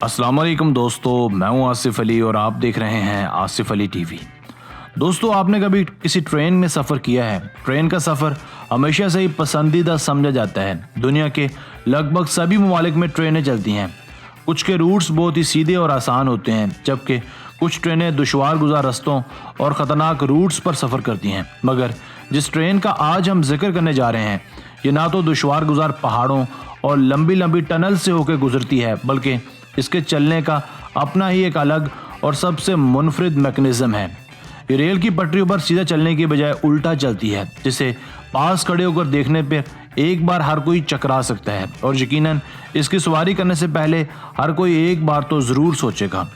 अस्सलाम वालेकुम दोस्तों, मैं हूं आसिफ अली और आप देख रहे हैं आसिफ अली टीवी। दोस्तों, आपने कभी किसी ट्रेन में सफ़र किया है? ट्रेन का सफ़र हमेशा से ही पसंदीदा समझा जाता है। दुनिया के लगभग सभी ममालिक में ट्रेनें चलती हैं। कुछ के रूट्स बहुत ही सीधे और आसान होते हैं, जबकि कुछ ट्रेनें दुश्वार गुजार रस्तों और ख़तरनाक रूट्स पर सफ़र करती हैं। मगर जिस ट्रेन का आज हम जिक्र करने जा रहे हैं, ये ना तो दुश्वार गुजार पहाड़ों और लंबी लंबी टनल से होकर गुजरती है, बल्कि इसके चलने का अपना ही एक अलग और सबसे मुनफरिद मैकेनिज्म है। ये रेल की पटरियों पर सीधा चलने की बजाय उल्टा चलती है, जिसे पास खड़े होकर देखने पर एक बार हर कोई चकरा सकता है और यकीनन इसकी सवारी करने से पहले हर कोई एक बार तो ज़रूर सोचेगा।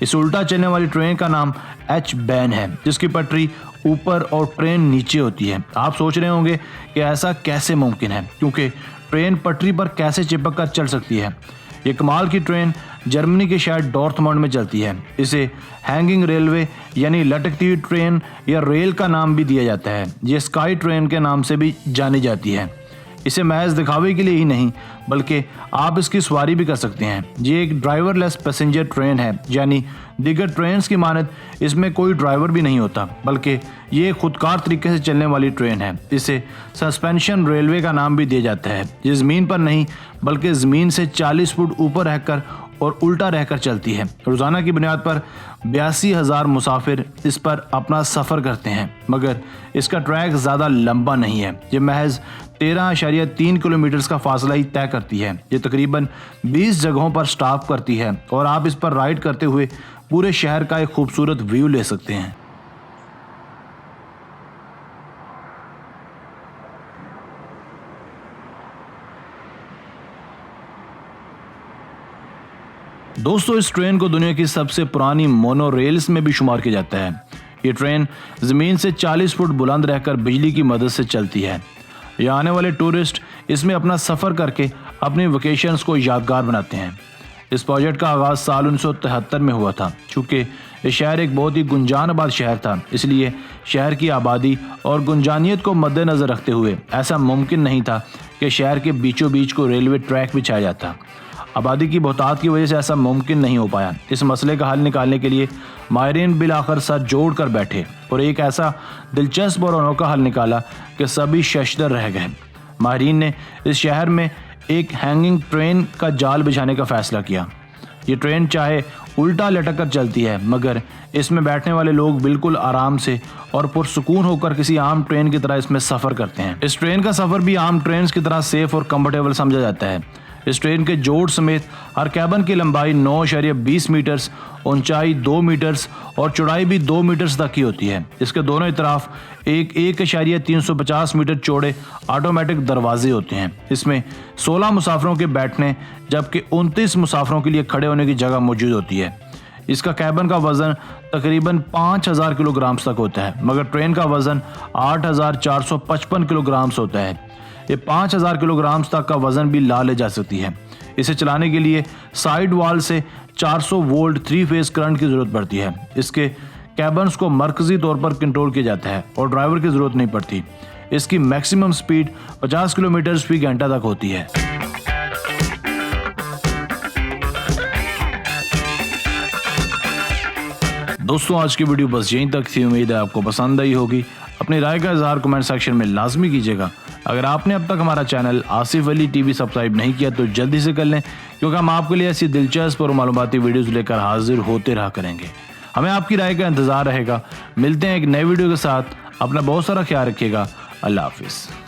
इस उल्टा चलने वाली ट्रेन का नाम एच बैन है, जिसकी पटरी ऊपर और ट्रेन नीचे होती है। आप सोच रहे होंगे कि ऐसा कैसे मुमकिन है, क्योंकि ट्रेन पटरी पर कैसे चिपक कर चल सकती है। ये कमाल की ट्रेन जर्मनी के शहर डॉर्थमंड में चलती है। इसे हैंगिंग रेलवे यानी लटकती हुई ट्रेन या रेल का नाम भी दिया जाता है। ये स्काई ट्रेन के नाम से भी जानी जाती है। इसे महज दिखावे के लिए ही नहीं, बल्कि आप इसकी सवारी भी कर सकते हैं। ये एक ड्राइवरलेस पैसेंजर ट्रेन है, यानी दीगर ट्रेन्स की मानद इसमें कोई ड्राइवर भी नहीं होता, बल्कि ये खुदकार तरीके से चलने वाली ट्रेन है। इसे सस्पेंशन रेलवे का नाम भी दिया जाता है। ये ज़मीन पर नहीं, बल्कि ज़मीन से 40 फुट ऊपर रहकर और उल्टा रहकर चलती है। रोज़ाना की बुनियाद पर 82,000 मुसाफिर इस पर अपना सफ़र करते हैं, मगर इसका ट्रैक ज़्यादा लंबा नहीं है। ये महज 13.3 किलोमीटर का फासला ही तय करती है। ये तकरीबन 20 जगहों पर स्टॉप करती है और आप इस पर राइड करते हुए पूरे शहर का एक खूबसूरत व्यू ले सकते हैं। दोस्तों, इस ट्रेन को दुनिया की सबसे पुरानी मोनो रेल्स में भी शुमार किया जाता है। ये ट्रेन ज़मीन से 40 फुट बुलंद रहकर बिजली की मदद से चलती है। यहाँ आने वाले टूरिस्ट इसमें अपना सफ़र करके अपनी वेकेशंस को यादगार बनाते हैं। इस प्रोजेक्ट का आगाज़ साल 1973 में हुआ था। चूँकि ये शहर एक बहुत ही गुंजानबाद शहर था, इसलिए शहर की आबादी और गुंजानियत को मद्देनज़र रखते हुए ऐसा मुमकिन नहीं था कि शहर के बीचों बीच को रेलवे ट्रैक बिछाया जाता। आबादी की बहुतात की वजह से ऐसा मुमकिन नहीं हो पाया। इस मसले का हल निकालने के लिए माहिरीन बिलाखिर सर जोड़ कर बैठे और एक ऐसा दिलचस्प और अनोखा हल निकाला कि सभी शशदर रह गए। माहिरीन ने इस शहर में एक हैंगिंग ट्रेन का जाल बिछाने का फैसला किया। ये ट्रेन चाहे उल्टा लटक कर चलती है, मगर इसमें बैठने वाले लोग बिल्कुल आराम से और पुरसुकून होकर किसी आम ट्रेन की तरह इसमें सफ़र करते हैं। इस ट्रेन का सफ़र भी आम ट्रेन की तरह सेफ और कंफर्टेबल समझा जाता है। इस ट्रेन के जोड़ समेत हर कैबन की लंबाई 9.20 मीटर्स, ऊंचाई 2 मीटर्स और चौड़ाई भी 2 मीटर्स तक की होती है। इसके दोनों तरफ 1.350 मीटर चौड़े ऑटोमेटिक दरवाजे होते हैं। इसमें 16 मुसाफिरों के बैठने जबकि 29 मुसाफिरों के लिए खड़े होने की जगह मौजूद होती है। इसका कैबन का वज़न तकरीबन 5,000 किलोग्राम तक होता है, मगर ट्रेन का वज़न 8,455 किलोग्राम होता है। ये 5,000 किलोग्राम तक का वज़न भी ला ले जा सकती है। इसे चलाने के लिए साइड वाल से 400 वोल्ट 3 फेज करंट की ज़रूरत पड़ती है। इसके कैबन्स को मरकज़ी तौर पर कंट्रोल किया जाता है और ड्राइवर की ज़रूरत नहीं पड़ती। इसकी मैक्सिमम स्पीड 50 किलोमीटर फी घंटा तक होती है। दोस्तों, आज की वीडियो बस यहीं तक थी। उम्मीद है आपको पसंद आई होगी। अपनी राय का इज़हार कमेंट सेक्शन में लाजमी कीजिएगा। अगर आपने अब तक हमारा channel Asif Ali TV subscribe नहीं किया तो जल्दी से कर लें, क्योंकि हम आपके लिए ऐसी दिलचस्प और मालूमाती वीडियोस लेकर हाजिर होते रहा करेंगे। हमें आपकी राय का इंतज़ार रहेगा। मिलते हैं एक नए वीडियो के साथ। अपना बहुत सारा ख्याल रखिएगा। अल्लाह हाफिज़।